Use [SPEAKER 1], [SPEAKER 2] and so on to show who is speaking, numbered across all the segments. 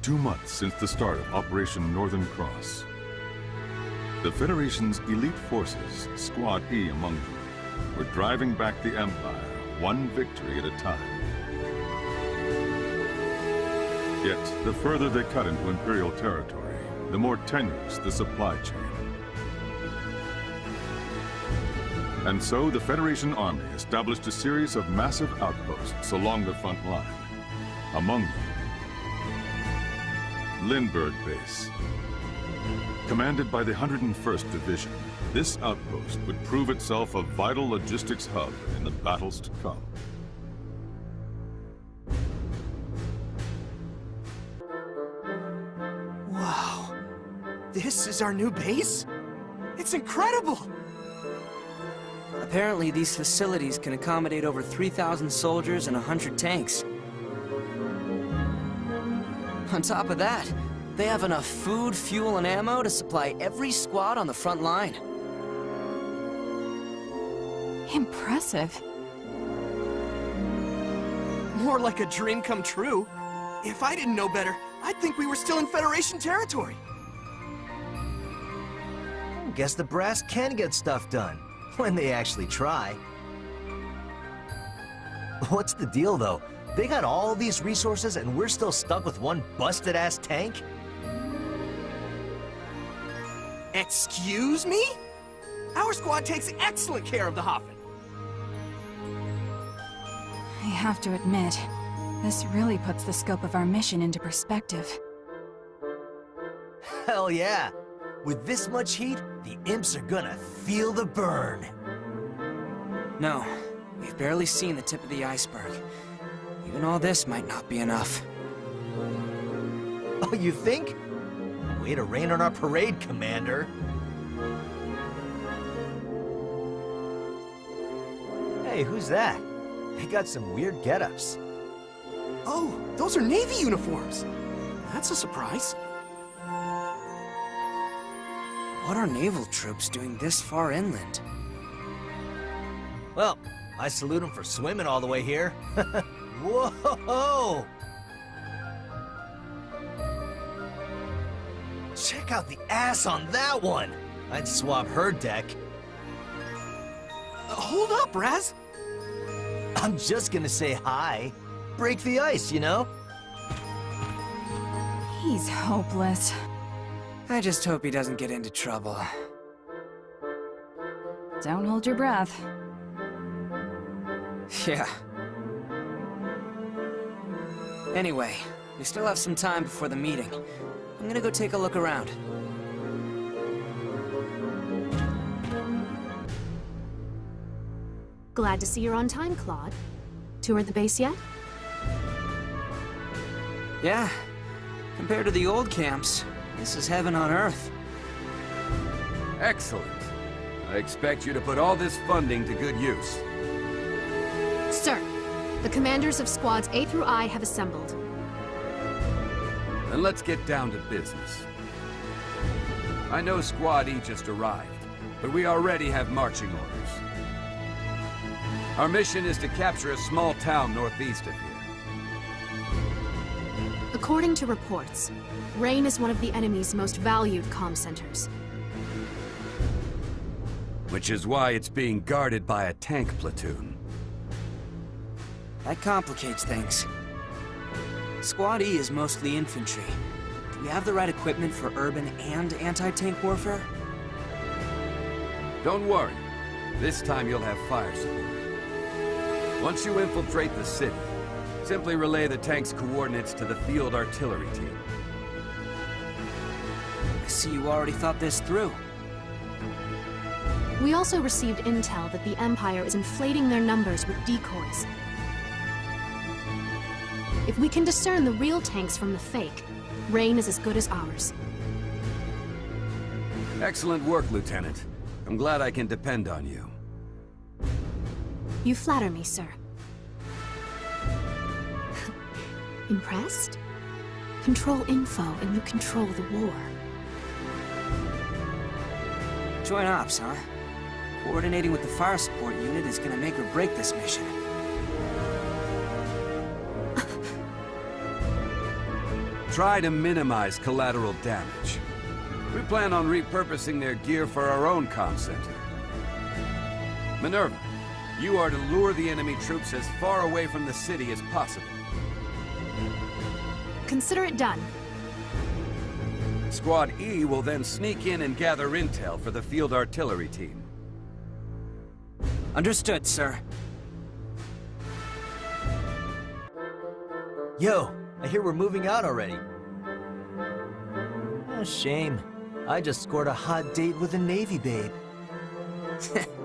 [SPEAKER 1] 2 months since the start of Operation Northern Cross. The Federation's elite forces, Squad E among them, were driving back the Empire, one victory at a time. Yet, the further they cut into Imperial territory, the more tenuous the supply chain. And so the Federation Army established a series of massive outposts along the front line. Among them, Lindburgh Base. Commanded by the 101st Division, this outpost would prove itself a vital logistics hub in the battles to come.
[SPEAKER 2] Wow. This is our new base? It's incredible!
[SPEAKER 3] Apparently, these facilities can accommodate over 3,000 soldiers and 100 tanks. On top of that, they have enough food, fuel, and ammo to supply every squad on the front line.
[SPEAKER 4] Impressive.
[SPEAKER 2] More like a dream come true. If I didn't know better, I'd think we were still in Federation territory.
[SPEAKER 5] Guess the brass can get stuff done, when they actually try. What's the deal, though? They got all these resources and we're still stuck with one busted-ass tank?
[SPEAKER 2] Excuse me? Our squad takes excellent care of the Hoffen.
[SPEAKER 4] I have to admit, this really puts the scope of our mission into perspective.
[SPEAKER 5] Hell yeah! With this much heat, the imps are gonna feel the burn.
[SPEAKER 3] No, we've barely seen the tip of the iceberg. Even all this might not be enough.
[SPEAKER 5] Oh, you think? Way to rain on our parade, Commander. Hey, who's that? They got some weird get-ups.
[SPEAKER 2] Oh, those are Navy uniforms. That's a surprise.
[SPEAKER 3] What are naval troops doing this far inland?
[SPEAKER 5] Well, I salute them for swimming all the way here. Whoa! Check out the ass on that one! I'd swap her deck.
[SPEAKER 2] Hold up, Raz.
[SPEAKER 5] I'm just gonna say hi. Break the ice, you know?
[SPEAKER 4] He's hopeless.
[SPEAKER 3] I just hope he doesn't get into trouble.
[SPEAKER 4] Don't hold your breath.
[SPEAKER 3] Yeah. Anyway, we still have some time before the meeting. I'm gonna go take a look around.
[SPEAKER 6] Glad to see you're on time, Claude. Toured the base yet?
[SPEAKER 3] Yeah. Compared to the old camps, this is heaven on Earth.
[SPEAKER 7] Excellent. I expect you to put all this funding to good use.
[SPEAKER 6] Sir, the commanders of squads A through I have assembled.
[SPEAKER 7] Then let's get down to business. I know Squad E just arrived, but we already have marching orders. Our mission is to capture a small town northeast of here.
[SPEAKER 6] According to reports, Reine is one of the enemy's most valued comm centers.
[SPEAKER 7] Which is why it's being guarded by a tank platoon.
[SPEAKER 3] That complicates things. Squad E is mostly infantry. Do we have the right equipment for urban and anti-tank warfare?
[SPEAKER 7] Don't worry. This time you'll have fire support. Once you infiltrate the city, simply relay the tank's coordinates to the field artillery team.
[SPEAKER 3] I see you already thought this through.
[SPEAKER 6] We also received intel that the Empire is inflating their numbers with decoys. If we can discern the real tanks from the fake, Reine is as good as ours.
[SPEAKER 7] Excellent work, Lieutenant. I'm glad I can depend on you.
[SPEAKER 6] You flatter me, sir. Impressed? Control info and you control the war.
[SPEAKER 3] Joint ops, huh? Coordinating with the fire support unit is gonna make or break this mission.
[SPEAKER 7] Try to minimize collateral damage. We plan on repurposing their gear for our own comm center. Minerva, you are to lure the enemy troops as far away from the city as possible.
[SPEAKER 6] Consider it done.
[SPEAKER 7] Squad E will then sneak in and gather intel for the field artillery team.
[SPEAKER 3] Understood, sir.
[SPEAKER 5] Yo, I hear we're moving out already. Oh, shame. I just scored a hot date with a Navy babe.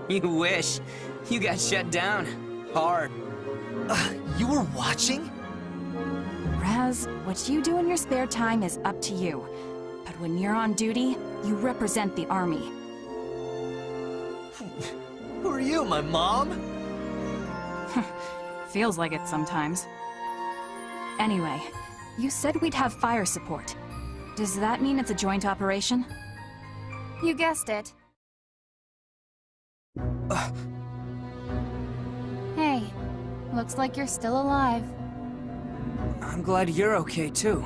[SPEAKER 3] You wish. You got shut down. Hard.
[SPEAKER 5] You were watching?
[SPEAKER 4] Raz, what you do in your spare time is up to you. But when you're on duty, you represent the army.
[SPEAKER 5] Who are you, my mom?
[SPEAKER 4] Feels like it sometimes. Anyway, you said we'd have fire support. Does that mean it's a joint operation?
[SPEAKER 8] You guessed it. Hey, looks like you're still alive.
[SPEAKER 3] I'm glad you're okay, too.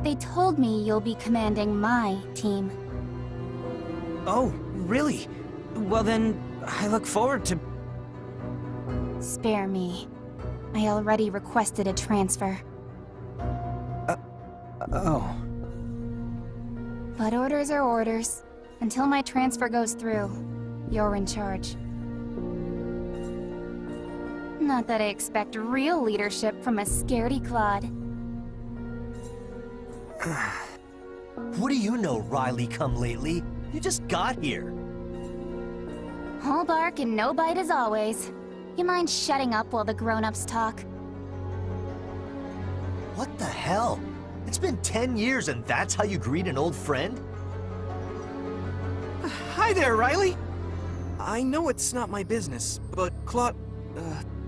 [SPEAKER 8] They told me you'll be commanding my team.
[SPEAKER 3] Oh, really? Well then, I look forward to...
[SPEAKER 8] Spare me. I already requested a transfer.
[SPEAKER 3] Oh.
[SPEAKER 8] But orders are orders. Until my transfer goes through, you're in charge. Not that I expect real leadership from a scaredy clod.
[SPEAKER 5] What do you know, Riley come lately? You just got here.
[SPEAKER 8] All bark and no bite as always. You mind shutting up while the grown-ups talk?
[SPEAKER 5] What the hell? It's been 10 years and that's how you greet an old friend?
[SPEAKER 2] Hi there, Riley! I know it's not my business, but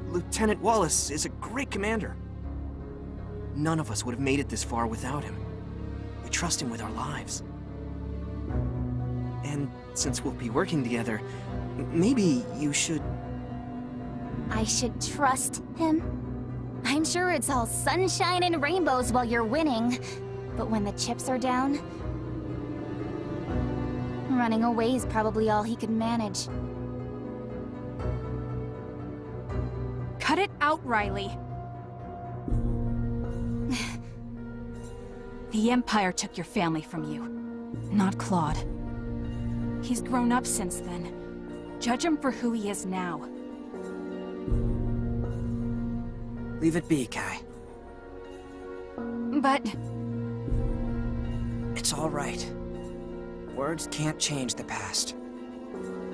[SPEAKER 2] Lieutenant Wallace is a great commander. None of us would have made it this far without him. We trust him with our lives. And since we'll be working together, maybe you should...
[SPEAKER 8] I should trust him? I'm sure it's all sunshine and rainbows while you're winning. But when the chips are down... running away is probably all he could manage.
[SPEAKER 4] Cut it out, Riley. The Empire took your family from you, not Claude. He's grown up since then. Judge him for who he is now.
[SPEAKER 3] Leave it be, Kai.
[SPEAKER 4] But...
[SPEAKER 3] It's all right. Words can't change the past.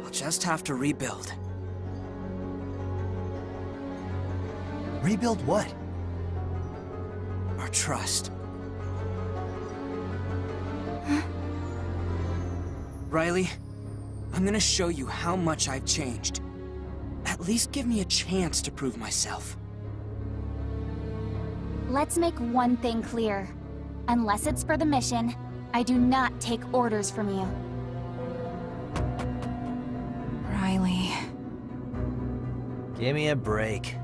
[SPEAKER 3] I'll just have to rebuild.
[SPEAKER 5] Rebuild what?
[SPEAKER 3] Our trust. Riley, I'm gonna show you how much I've changed. At least give me a chance to prove myself.
[SPEAKER 8] Let's make one thing clear. Unless it's for the mission, I do not take orders from you.
[SPEAKER 4] Riley...
[SPEAKER 5] Give me a break.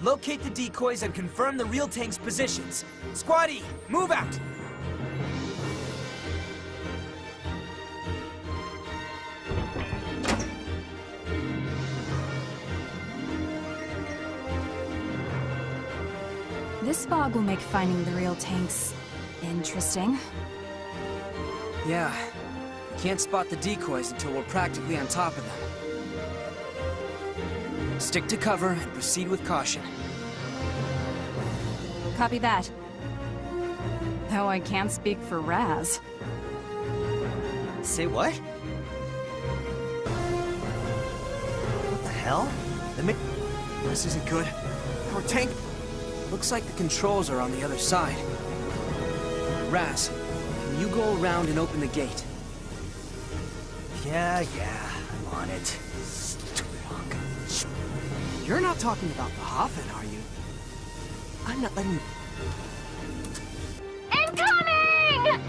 [SPEAKER 3] Locate the decoys and confirm the real tank's positions. Squad E, move out!
[SPEAKER 4] This fog will make finding the real tanks... interesting.
[SPEAKER 3] Yeah, we can't spot the decoys until we're practically on top of them. Stick to cover and proceed with caution.
[SPEAKER 4] Copy that. Though I can't speak for Raz.
[SPEAKER 5] Say what? What the hell?
[SPEAKER 2] This isn't good. Our tank...
[SPEAKER 3] Looks like the controls are on the other side. Raz, can you go around and open the gate?
[SPEAKER 5] Yeah, I'm on it. Stupid hunk.
[SPEAKER 2] You're not talking about the Hoffen, are you? I'm not letting you...
[SPEAKER 8] Incoming!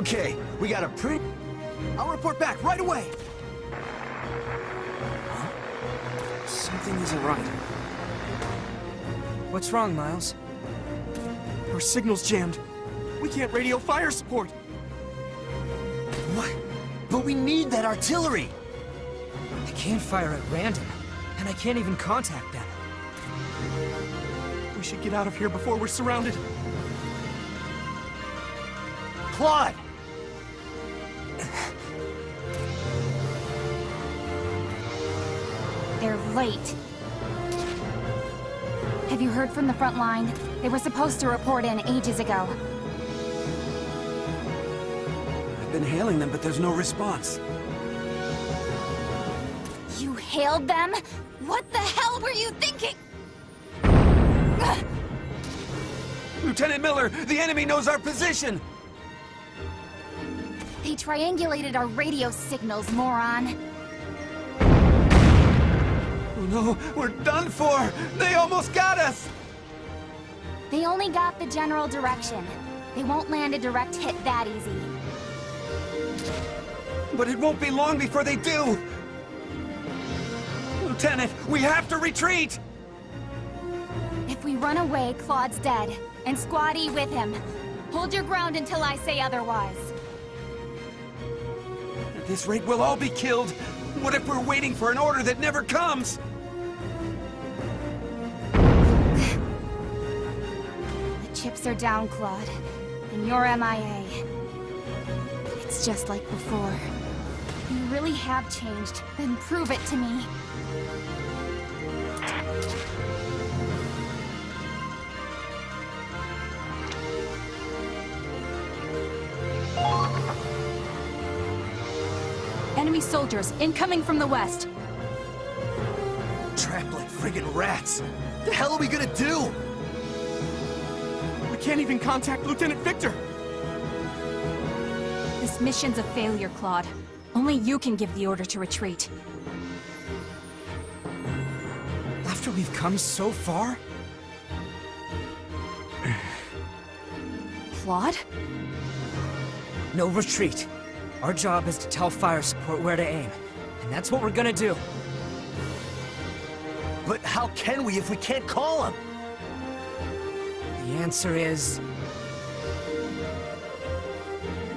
[SPEAKER 5] Okay, we got a pretty...
[SPEAKER 2] I'll report back right away! Huh? Something isn't right.
[SPEAKER 3] What's wrong, Miles?
[SPEAKER 2] Our signal's jammed. We can't radio fire support!
[SPEAKER 5] What? But we need that artillery!
[SPEAKER 3] I can't fire at random, and I can't even contact them.
[SPEAKER 2] We should get out of here before we're surrounded.
[SPEAKER 5] Claude!
[SPEAKER 8] They're late. Have you heard from the front line? They were supposed to report in ages ago.
[SPEAKER 2] I've been hailing them, but there's no response.
[SPEAKER 8] You hailed them? What the hell were you thinking?
[SPEAKER 7] Lieutenant Miller, the enemy knows our position!
[SPEAKER 8] They triangulated our radio signals, moron.
[SPEAKER 7] Oh no, we're done for! They almost got us!
[SPEAKER 8] They only got the general direction. They won't land a direct hit that easy.
[SPEAKER 7] But it won't be long before they do! Lieutenant, we have to retreat!
[SPEAKER 8] If we run away, Claude's dead. And Squad E with him. Hold your ground until I say otherwise.
[SPEAKER 7] At this rate, we'll all be killed! What if we're waiting for an order that never comes?
[SPEAKER 8] The chips are down, Claude. And you're MIA. It's just like before. If you really have changed, then prove it to me.
[SPEAKER 4] Enemy soldiers incoming from the west.
[SPEAKER 5] Trapped like friggin' rats. The hell are we gonna do?
[SPEAKER 2] We can't even contact Lieutenant Victor!
[SPEAKER 4] This mission's a failure, Claude. Only you can give the order to retreat.
[SPEAKER 3] After we've come so far?
[SPEAKER 4] Claude?
[SPEAKER 3] No retreat. Our job is to tell fire support where to aim. And that's what we're gonna do.
[SPEAKER 5] But how can we if we can't call them?
[SPEAKER 3] The answer is...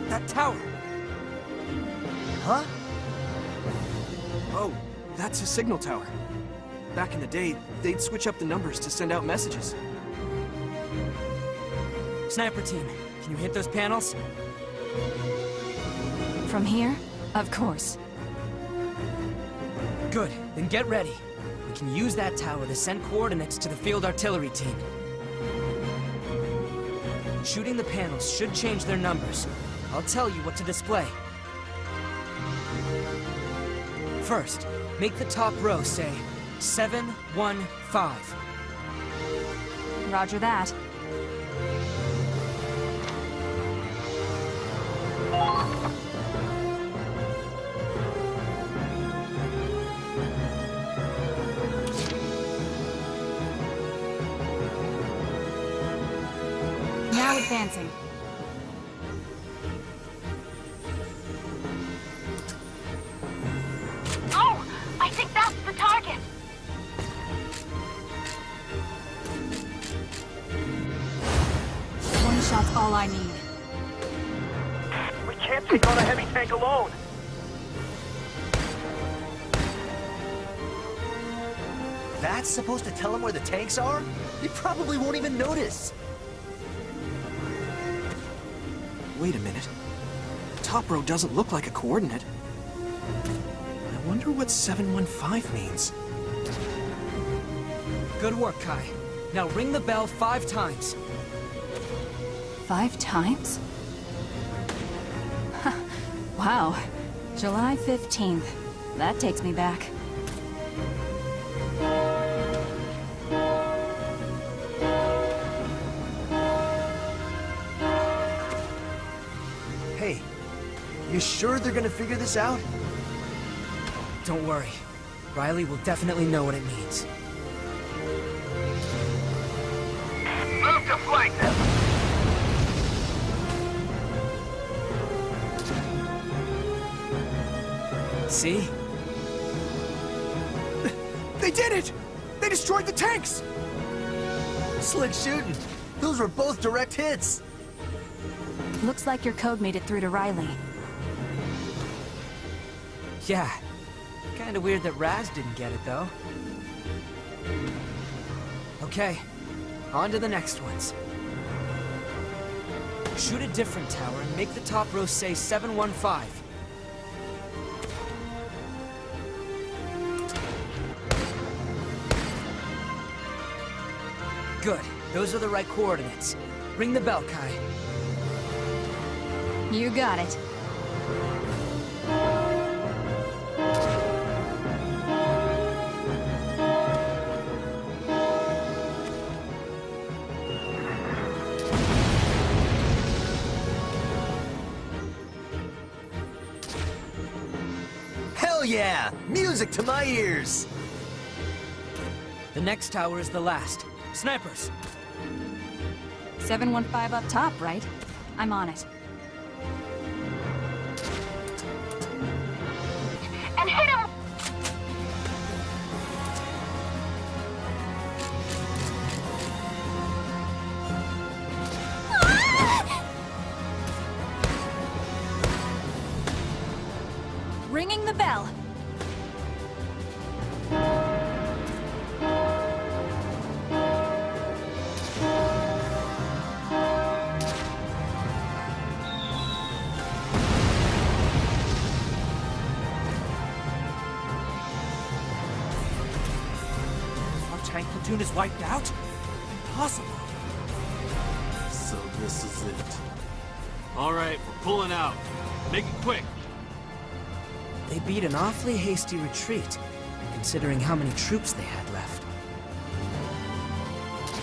[SPEAKER 3] that tower.
[SPEAKER 5] Huh?
[SPEAKER 2] Oh, that's a signal tower. Back in the day, they'd switch up the numbers to send out messages.
[SPEAKER 3] Sniper team, can you hit those panels?
[SPEAKER 4] From here? Of course.
[SPEAKER 3] Good, then get ready. We can use that tower to send coordinates to the field artillery team. Shooting the panels should change their numbers. I'll tell you what to display. First, make the top row say 715.
[SPEAKER 4] Roger that. Now advancing.
[SPEAKER 8] Oh! I think that's the target!
[SPEAKER 4] One shot's all I need.
[SPEAKER 9] We can't take on a heavy tank alone.
[SPEAKER 5] That's supposed to tell them where the tanks are? They probably won't even notice.
[SPEAKER 2] Wait a minute. The top row doesn't look like a coordinate. I wonder what 715 means.
[SPEAKER 3] Good work, Kai. Now ring the bell 5 times.
[SPEAKER 4] 5 times? Wow. July 15th. That takes me back.
[SPEAKER 5] Hey, you sure they're gonna figure this out?
[SPEAKER 3] Don't worry. Riley will definitely know what it means.
[SPEAKER 9] Move to flank them.
[SPEAKER 3] See?
[SPEAKER 2] They did it! They destroyed the tanks!
[SPEAKER 5] Slick shooting. Those were both direct hits.
[SPEAKER 4] Looks like your code made it through to Riley.
[SPEAKER 3] Yeah. Kinda weird that Raz didn't get it, though. Okay, on to the next ones. Shoot a different tower and make the top row say 715. Good. Those are the right coordinates. Ring the bell, Kai.
[SPEAKER 4] You got it.
[SPEAKER 5] Hell yeah! Music to my ears!
[SPEAKER 3] The next tower is the last. Snipers!
[SPEAKER 4] 715 up top, right? I'm on it.
[SPEAKER 8] And hit him!
[SPEAKER 4] Ringing the bell.
[SPEAKER 3] Tank platoon is wiped out? Impossible.
[SPEAKER 10] So this is it. All right, we're pulling out. Make it quick.
[SPEAKER 3] They beat an awfully hasty retreat, considering how many troops they had left.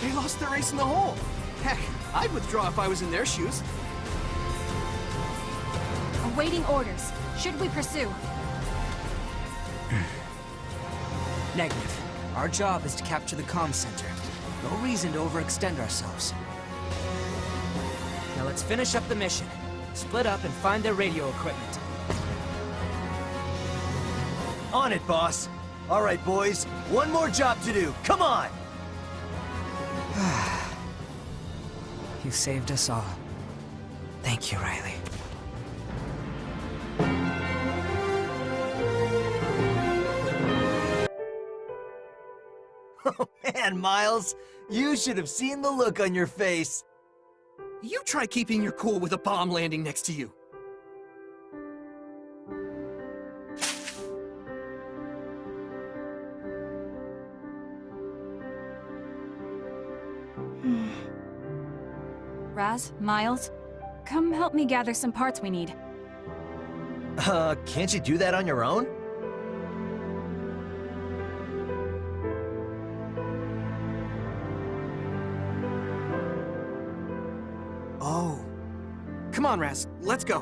[SPEAKER 2] They lost their ace in the hole. Heck, I'd withdraw if I was in their shoes.
[SPEAKER 4] Awaiting orders. Should we pursue?
[SPEAKER 3] Negative. Our job is to capture the comm center. No reason to overextend ourselves. Now let's finish up the mission. Split up and find their radio equipment.
[SPEAKER 5] On it, boss. All right, boys. One more job to do. Come on!
[SPEAKER 3] You saved us all. Thank you, Riley.
[SPEAKER 5] Oh, man, Miles. You should have seen the look on your face.
[SPEAKER 2] You try keeping your cool with a bomb landing next to you.
[SPEAKER 4] Raz, Miles, come help me gather some parts we need.
[SPEAKER 5] Can't you do that on your own?
[SPEAKER 2] Oh. Come on, Raz. Let's go.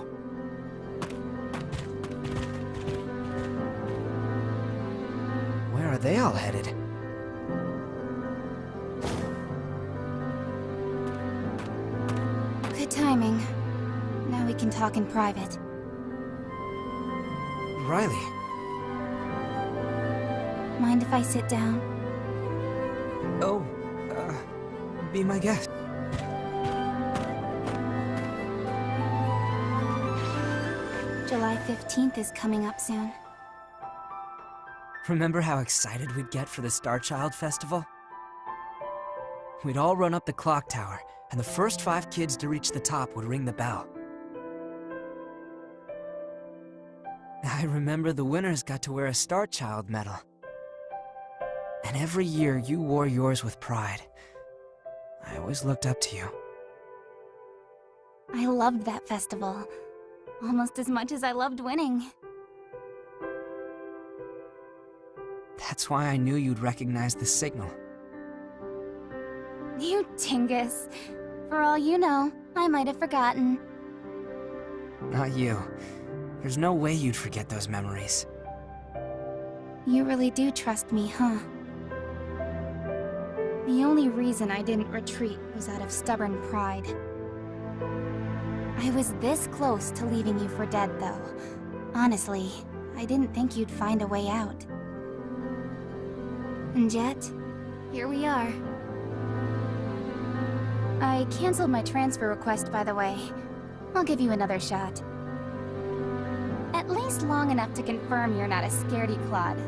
[SPEAKER 3] Where are they all headed?
[SPEAKER 8] Good timing. Now we can talk in private.
[SPEAKER 3] Riley.
[SPEAKER 8] Mind if I sit down?
[SPEAKER 3] Oh, be my guest.
[SPEAKER 8] July 15th is coming up soon.
[SPEAKER 3] Remember how excited we'd get for the Star Child Festival? We'd all run up the clock tower, and the first 5 kids to reach the top would ring the bell. I remember the winners got to wear a Star Child medal. And every year you wore yours with pride. I always looked up to you.
[SPEAKER 8] I loved that festival. Almost as much as I loved winning.
[SPEAKER 3] That's why I knew you'd recognize the signal.
[SPEAKER 8] You dingus. For all you know, I might have forgotten.
[SPEAKER 3] Not you. There's no way you'd forget those memories.
[SPEAKER 8] You really do trust me, huh? The only reason I didn't retreat was out of stubborn pride. I was this close to leaving you for dead, though. Honestly, I didn't think you'd find a way out. And yet, here we are. I canceled my transfer request, by the way. I'll give you another shot. At least long enough to confirm you're not a scaredy Claude.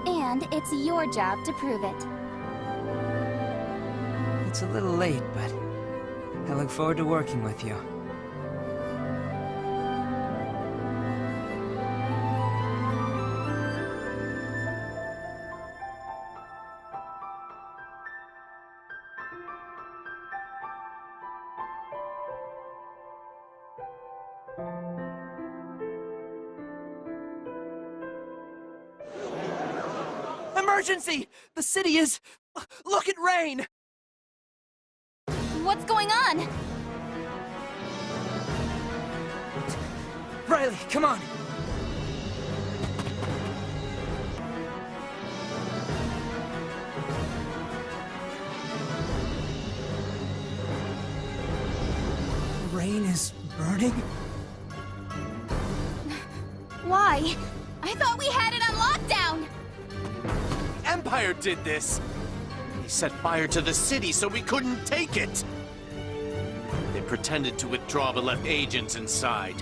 [SPEAKER 8] And it's your job to prove it.
[SPEAKER 3] It's a little late, but I look forward to working with you.
[SPEAKER 2] Emergency! The city is... Look at Reine!
[SPEAKER 8] What's going on?
[SPEAKER 3] Riley, come on! Reine is burning?
[SPEAKER 8] Why? I thought we had it on lockdown!
[SPEAKER 9] Empire did this! They set fire to the city so we couldn't take it! They pretended to withdraw but left agents inside.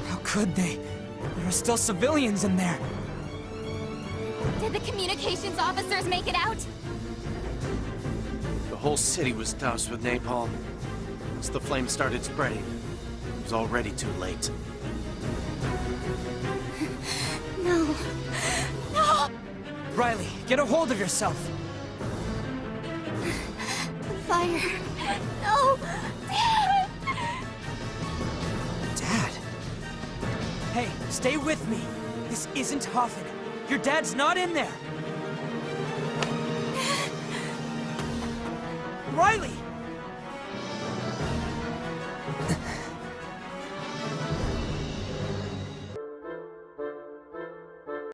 [SPEAKER 3] How could they? There are still civilians in there.
[SPEAKER 8] Did the communications officers make it out?
[SPEAKER 9] The whole city was doused with napalm. Once the flames started spreading, it was already too late.
[SPEAKER 8] No. No!
[SPEAKER 3] Riley, get a hold of yourself.
[SPEAKER 8] Fire. No! Dad!
[SPEAKER 3] Dad? Hey, stay with me. This isn't Hoffen. Your dad's not in there. Riley!